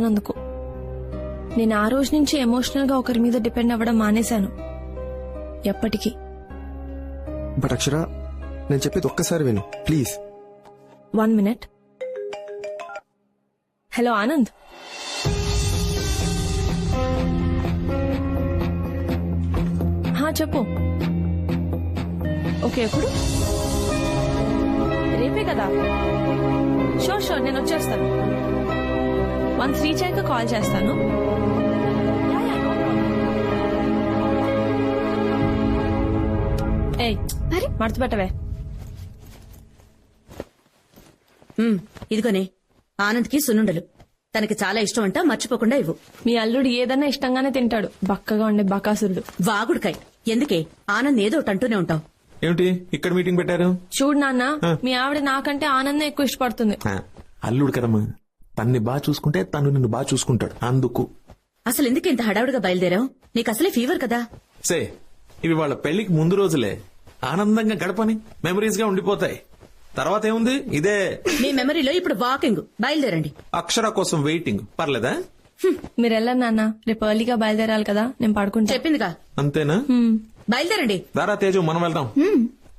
చెప్పనందుకు. నేను ఆ రోజు నుంచి ఎమోషనల్ గా ఒకరి మీద డిపెండ్ అవ్వడం మానేశాను. ఎప్పటికీ. బట్ అక్షర, నేను చెప్పేది ఒక్కసారి విను ప్లీజ్. 1 minute. హలో ఆనంద్. చెప్పు. ఓకే, ఎప్పుడు? రేపే కదా? షూర్ నేను వచ్చేస్తాను. వన్స్ రీచ్ అయ్యాక కాల్ చేస్తాను. ఏయ్, మడత పెట్టవే. ఇదిగోనే ఆనంద్కి సున్నుండలు. తనకి చాలా ఇష్టం అంట, మర్చిపోకుండా ఇవ్వు. మీ అల్లుడు ఏదన్నా ఇష్టంగానే తింటాడు, బక్కగా ఉండే బకాసురుడు. వాగుడుకాయ్. ఎందుకే ఆనంద్ ఏదో ఒకటి అంటూనే ఉంటావు. ఏమిటి ఇక్కడ మీటింగ్ పెట్టారు? చూడు నాన్న, మీ ఆవిడ నాకంటే ఆనందం ఎక్కువ ఇష్టపడుతుంది. అల్లుడు కదమ్మా, తన్ని బాగా చూసుకుంటే తను నిన్ను బాగా చూసుకుంటాడు. అందుకు అసలు ఎందుకు ఇంత హడావుడిగా బయలుదేరావు? నీకు అసలే ఫీవర్ కదా. సే, ఇవి వాళ్ళ పెళ్లికి ముందు రోజులే. ఆనందంగా గడపని మెమరీస్ గా ఉండిపోతాయి. తర్వాత ఏముంది, ఇదే మీ మెమరీలో ఇప్పుడు వాకింగ్. బయలుదేరండి. అక్షర కోసం వెయిటింగ్. పర్లేదా? మీరు వెళ్ళరు నాన్న, రేపు ఎర్లీగా బయలుదేరాలి కదా. నేను పడుకుంటా. చెప్పిందిగా. అంతేనా? బయలుదేరండి. దారా తేజు, మనం వెళ్దాం.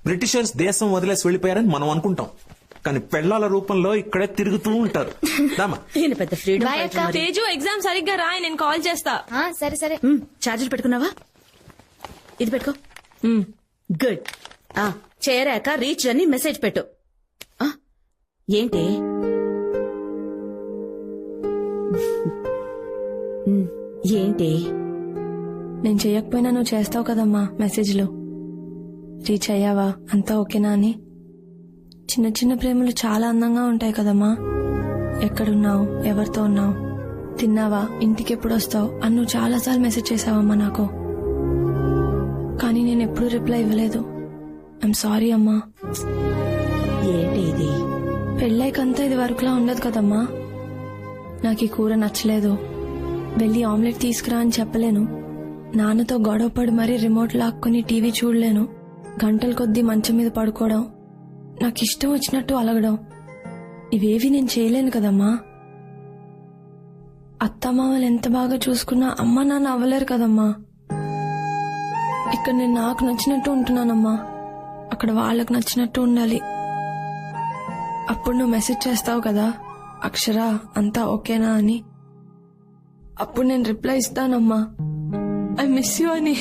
బ్రిటిషర్స్ దేశం వదిలేసి వెళ్లిపోయారని మనం అనుకుంటాం, కానీ పెళ్లాల రూపంలో ఇక్కడే తిరుగుతూ ఉంటారు. పెద్ద ఫ్రీడమ్. తేజు, ఎగ్జామ్ సరిగ్గా రాయి, నేను కాల్ చేస్తా. సరే సరే. ఛార్జర్ పెట్టుకున్నావా? ఇది పెట్టుకో. గుడ్. చేరాక రీచ్ అని మెసేజ్ పెట్టు. ఏంటి ఏంటి నేను చెయ్యకపోయినా నువ్వు చేస్తావు కదమ్మా మెసేజ్లు. రీచ్ అయ్యావా, అంతా ఓకేనా అని. చిన్న చిన్న ప్రేమలు చాలా అందంగా ఉంటాయి కదమ్మా. ఎక్కడున్నావు, ఎవరితో ఉన్నావు, తిన్నావా, ఇంటికి ఎప్పుడు వస్తావు అని నువ్వు చాలాసార్లు మెసేజ్ చేసావమ్మా నాకు. కానీ నేను ఎప్పుడూ రిప్లై ఇవ్వలేదు. ఐఎమ్ సారీ అమ్మా. ఏంటి ఇది? పెళ్ళైకంతా ఇది వరకులా ఉండదు కదమ్మా. నాకు ఈ కూర నచ్చలేదు, వెళ్ళి ఆమ్లెట్ తీసుకురా అని చెప్పలేను. నాన్నతో గొడవపడి మరీ రిమోట్ లాక్కుని టీవీ చూడలేను. గంటల కొద్దీ మంచం మీద పడుకోవడం, నాకు ఇష్టం వచ్చినట్టు అలగడం, ఇవేవి నేను చేయలేను కదమ్మా. అత్తమామలు ఎంత బాగా చూసుకున్నా అమ్మ నాన్న అవ్వలేరు కదమ్మా. ఇక్కడ నేను నాకు నచ్చినట్టు ఉంటున్నానమ్మా, అక్కడ వాళ్ళకు నచ్చినట్టు ఉండాలి. అప్పుడు నువ్వు మెసేజ్ చేస్తావు కదా, అక్షర అంతా ఓకేనా అని. అప్పుడు నేను రిప్లై ఇస్తానమ్మా, ఐ మిస్ యూ అని.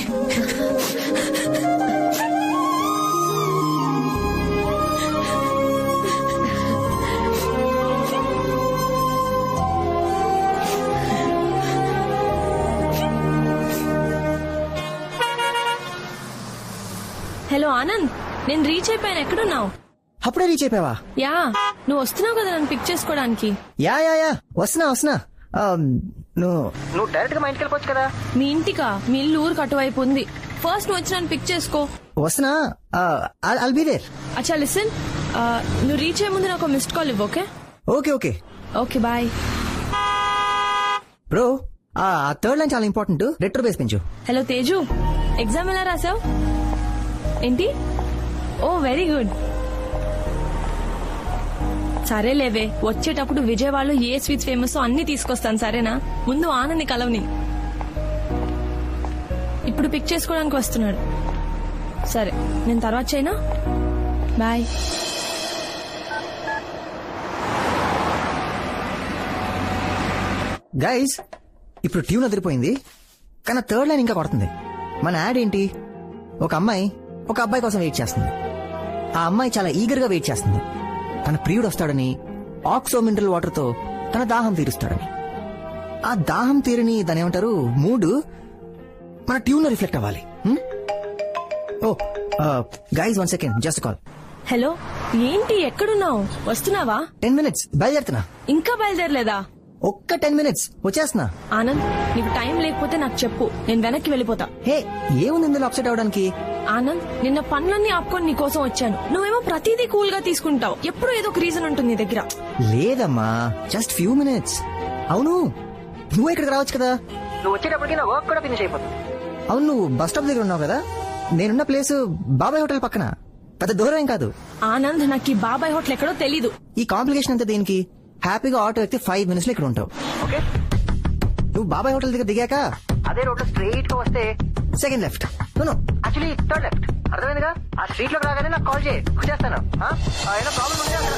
హలో ఆనంద్, నేను రీచ్ అయిపోయాను. ఎక్కడున్నావు? అప్పుడే రీచ్ అయిపోయావా? యా, నువ్వు వస్తున్నావు కదా నన్ను పిక్ చేసుకోవడానికి. యా వస్తున్నా. నువ్వు డైరెక్ట్ గా మా ఇంటికి వెళ్ళిపోవచ్చు కదా. మీ ఇంటికా? మీ ఇల్లు ఊరికి అటువైపు ఉంది. ఫస్ట్ నువ్వు వచ్చి నన్ను పిక్ చేసుకో. వస్తున్నా. I'll be there. అచ్చా లిసన్, నువ్వు రీచ్ అయ్యే ముందు నాకు మిస్డ్ కాల్ ఇవ్వు. ఓకే? Okay bye. బ్రో, ఆ థర్డ్ లైన్ చాలా ఇంపార్టెంట్. రెట్రో బేస్ పెంచు. హలో తేజు, ఎగ్జామ్ ఎలా రాసావు? ఏంటి? Oh very good. సరే లేవే, వచ్చేటప్పుడు విజయవాడలో ఏ స్వీట్స్ ఫేమస్ అన్ని తీసుకొస్తాను, సరేనా? ముందు ఆనంద్ని కలవని. ఇప్పుడు పిక్ చేసుకోవడానికి వస్తున్నాడు. సరే, నేను తర్వాత చేయనా? బాయ్. గైస్, ఇప్పుడు ట్యూన్ అదిరిపోయింది, కానీ థర్డ్ లైన్ ఇంకా కొడుతుంది. మన యాడ్ ఏంటి? ఒక అమ్మాయి ఒక అబ్బాయి కోసం వెయిట్ చేస్తుంది. ఆ అమ్మాయి చాలా ఈగర్ గా వెయిట్ చేస్తుంది. తన ప్రియుడు వస్తాడని, ఆక్సో మినరల్ వాటర్ తో తన దాహం తీరుస్తాడని. ఆ దాహం తీరని దాని ఏమంటారు, మూడ్ మన ట్యూన్ లో రిఫ్లెక్ట్ అవ్వాలి. Oh guys, 1 second, just call. Hello, ఏంటి ఎక్కడున్నావు? వస్తున్నావా? 10 minutes బయలుదేరుతున్నా. ఇంకా బయలుదేరలేదా? ఒక్క 10 minutes వచ్చేస్తున్నా. ఆనంద్, నీకు టైం లేకపోతే నాకు చెప్పు, నేను వెనక్కి వెళ్ళిపోతా. హే, ఏముంది ఇందులో అప్సెట్ అవడానికి? ఆనంద్, నిన్న పనులన్నీ ఆపుకొని నీ కోసం వచ్చాను. నువ్వేమో ప్రతిదీ కూల్ గా తీసుకుంటావు. ఎప్పుడు ఏదో ఒక రీజన్ ఉంటుంది నీ దగ్గర. లేదమ్మా, జస్ట్ ఫ్యూ మినిట్స్. అవును, నువ్వు ఇక్కడికి రావచ్చు కదా. నువ్వు వచ్చేటప్పటికి నా వర్క్ కూడా ఫినిష్ అయిపోతుంది. అవును, నువ్వు బస్ స్టాప్ దగ్గర ఉన్నావు కదా. నేనున్న ప్లేస్ బాబాయ్ హోటల్ పక్కన, పెద్ద దూరం ఏం కాదు. ఆనంద్, నాకు ఈ బాబాయ్ హోటల్ ఎక్కడో తెలీదు. ఈ కాంప్లికేషన్ అంతా దేనికి? హ్యాపీగా ఆటో ఎక్కితే 5 minutes లో ఇక్కడ ఉంటావు. ఓకే? నువ్వు బాబాయ్ హోటల్ దగ్గర దిగాక అదే రోడ్ లో స్ట్రైట్ గా వస్తే second left no actually third left అర్థమైందిగా ఆ స్ట్రీట్ లోకి రాగానే నాకు కాల్ చేయి వచ్చేస్తాను ఏదో ప్రాబ్లం ఉంది అక్కడ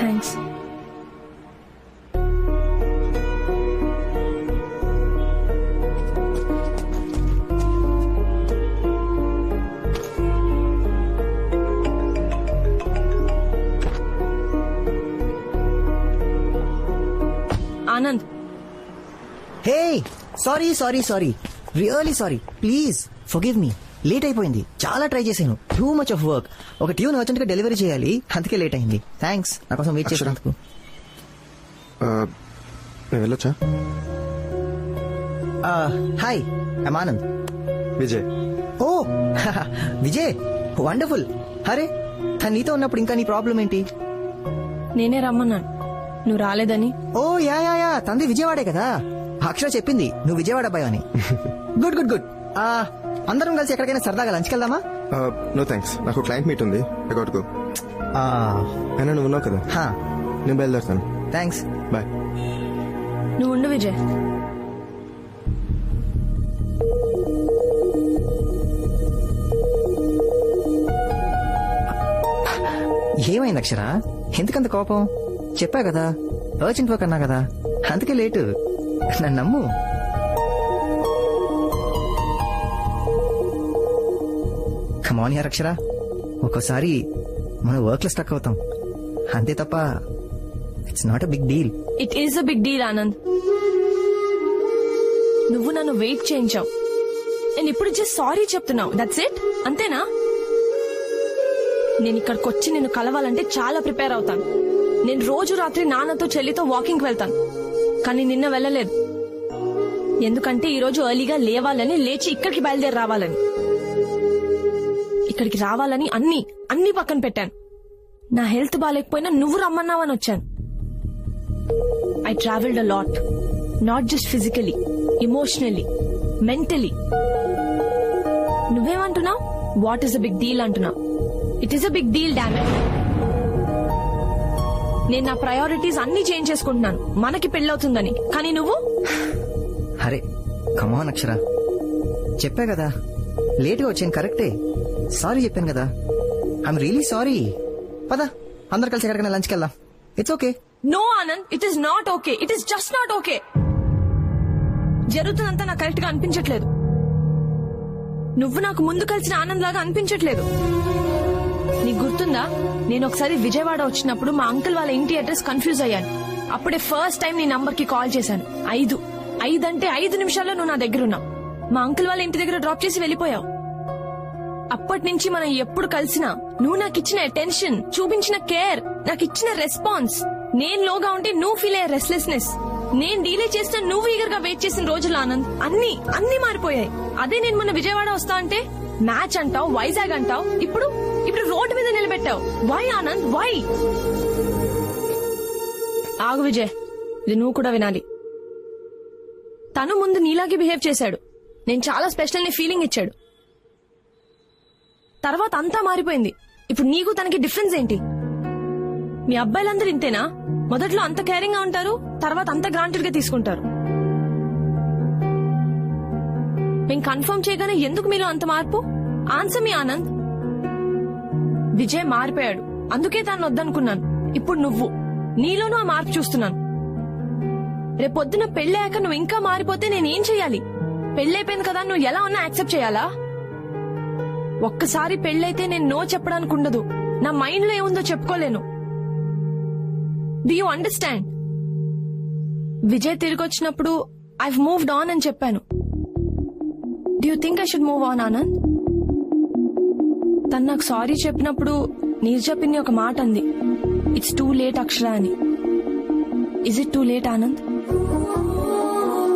thanks. Anand, hey sorry sorry sorry really sorry please forgive me late అయిపోయింది చాలా ట్రై చేశాను టూ మచ్ ఆఫ్ వర్క్ ఒక ట్యూన్ అర్జెంట్ గా డెలివరీ చేయాలి అందుకే లేట్ అయింది థ్యాంక్స్ నా కోసం వెయిట్ చేసినందుకు నేను వెళ్ళొచ్చా? Hi I'm Anand Vijay. Oh Vijay wonderful అరే తను నీతో ఉన్నప్పుడు ఇంకా నీ ప్రాబ్లం ఏంటి నేనే రమ్మన్నాను నువ్వు రాలేదని. ఓ యా యా యా తంది విజయవాడే కదా అక్షర చెప్పింది నువ్వు విజయవాడ అబ్బాయి అని గుడ్ గుడ్ గుడ్ అందరం కలిసి ఎక్కడికైనా సరదాగా లంచ్కి వెళ్దామా నో థ్యాంక్స్ నాకు క్లయింట్ మీట్ ఉంది ఎగొట్టుకో అయినా నువ్వు ఉన్నావు కదా నేను బయలుదేరుతాను థ్యాంక్స్ బాయ్. నువ్వు ఉండు విజయ్. ఏమైంది అక్షర ఎందుకంత కోపం చెప్పా కదా అర్జెంట్ వర్క్ అన్నా కదా అందుకే లేటు నన్ను నమ్ము కమాన్ యార్ అక్షర ఒక్కోసారి మనం వర్క్ లో స్టక్ అవుతాం అంతే తప్ప it's not a big deal. It is a big deal Anand. నువ్వు నన్ను వెయిట్ చేయించావు నేను ఇప్పుడు జస్ట్ సారీ చెప్తున్నావు దట్స్ ఇట్ అంతేనా? నేను ఇక్కడికి వచ్చి నిన్ను కలవాలంటే చాలా ప్రిపేర్ అవుతాను. నేను రోజు రాత్రి నాన్నతో చెల్లితో వాకింగ్ వెళ్తాను కానీ నిన్న వెళ్ళలేదు ఎందుకంటే ఈ రోజు ఎర్లీగా లేవాలని లేచి ఇక్కడికి బయలుదేరి రావాలని. ఇక్కడికి రావాలని అన్ని పక్కన పెట్టాను. నా హెల్త్ బాగాలేకపోయినా నువ్వు రమ్మన్నావని వచ్చాను. I travelled a lot not just physically emotionally mentally. నువ్వేమంటున్నావు? What is a big deal అంటున్నావు. It is a big deal damage. నేను నా ప్రయారిటీస్ అన్ని చేంజ్ చేసుకుంటున్నాను మనకి పెళ్ళవుతుందని కానీ నువ్వు అరే కమాన్ అక్షర చెప్పా కదా లేటుగా వచ్చాను కరెక్టే సారీ చెప్పాను కదా ఐఎమ్ రియలీ సారీ. పద అందరు కలిసి ఎక్కడికైనా లంచ్కి వెళ్దాం it's okay. No Anand it is not okay. It is just not okay. జరుగుతుందంతా నాకు కరెక్ట్ గా అనిపించట్లేదు. నువ్వు నాకు ముందు కలిసిన ఆనంద్ లాగా అనిపించట్లేదు. నీకు గుర్తుందా నేను ఒకసారి విజయవాడ వచ్చినప్పుడు మా అంకుల్ వాళ్ళ ఇంటి అడ్రస్ కన్ఫ్యూజ్ అయ్యాను. అప్పుడే ఫస్ట్ టైం నీ నంబర్ కి కాల్ చేశాను. 5 అంటే 5 నిమిషాల్లో నువ్వు నా దగ్గర ఉన్నావు. మా అంకుల్ వాళ్ళ ఇంటి దగ్గర డ్రాప్ చేసి వెళ్ళిపోయావు. అప్పటి నుంచి మనం ఎప్పుడు కలిసినా నువ్వు నాకు ఇచ్చిన అటెన్షన్ చూపించిన కేర్ నాకు ఇచ్చిన రెస్పాన్స్ నేను లోగా ఉంటే నువ్వు ఫీల్ అయ్యే రెస్ట్లెస్నెస్ నేను డీలే చేసిన నువ్వు ఈగర్ గా వెయిట్ చేసిన రోజులు ఆనంద్ అన్ని మారిపోయాయి. అదే నేను మొన్న విజయవాడ వస్తా అంటే మ్యాచ్ అంటావు వైజాగ్ అంటావు ఇప్పుడు రోడ్డు మీద నిలబెట్టావు. Why Anand why? ఆగు విజయ్ ఇది నువ్వు కూడా వినాలి. తను ముందు నీలాగే బిహేవ్ చేశాడు. నేను చాలా స్పెషల్ ని ఫీలింగ్ ఇచ్చాడు. తర్వాత అంతా మారిపోయింది. ఇప్పుడు నీకు తనకి డిఫరెన్స్ ఏంటి? మీ అబ్బాయిలందరూ ఇంతేనా? మొదట్లో అంత కేరింగ్ గా ఉంటారు తర్వాత అంత గ్రాంటెడ్ గా తీసుకుంటారు. మేము కన్ఫర్మ్ చేయగానే ఎందుకు మీలో అంత మార్పు? ఆన్సర్ మీ ఆనంద్. విజయ్ మారిపోయాడు అందుకే తను వద్దనుకున్నాను. ఇప్పుడు నువ్వు నీలోనూ ఆ మార్పు చూస్తున్నాను. రేపొద్దున పెళ్ళయ్యాక నువ్వు ఇంకా మారిపోతే నేనేం చెయ్యాలి? పెళ్ళైపోయింది కదా నువ్వు ఎలా ఉన్నా యాక్సెప్ట్ చేయాలా? ఒక్కసారి పెళ్ళైతే నేను నో చెప్పడానికి ఉండదు. నా మైండ్ లో ఏముందో చెప్పుకోలేను. Do you understand? విజయ్ తిరిగి వచ్చినప్పుడు ఐవ్ మూవ్డ్ ఆన్ అని చెప్పాను. Do you think I should move on Anand? తను నాకు సారీ చెప్పినప్పుడు నీరు చెప్పింది ఒక మాట అంది, ఇట్స్ టూ లేట్ అక్షర అని. Is it too late Anand?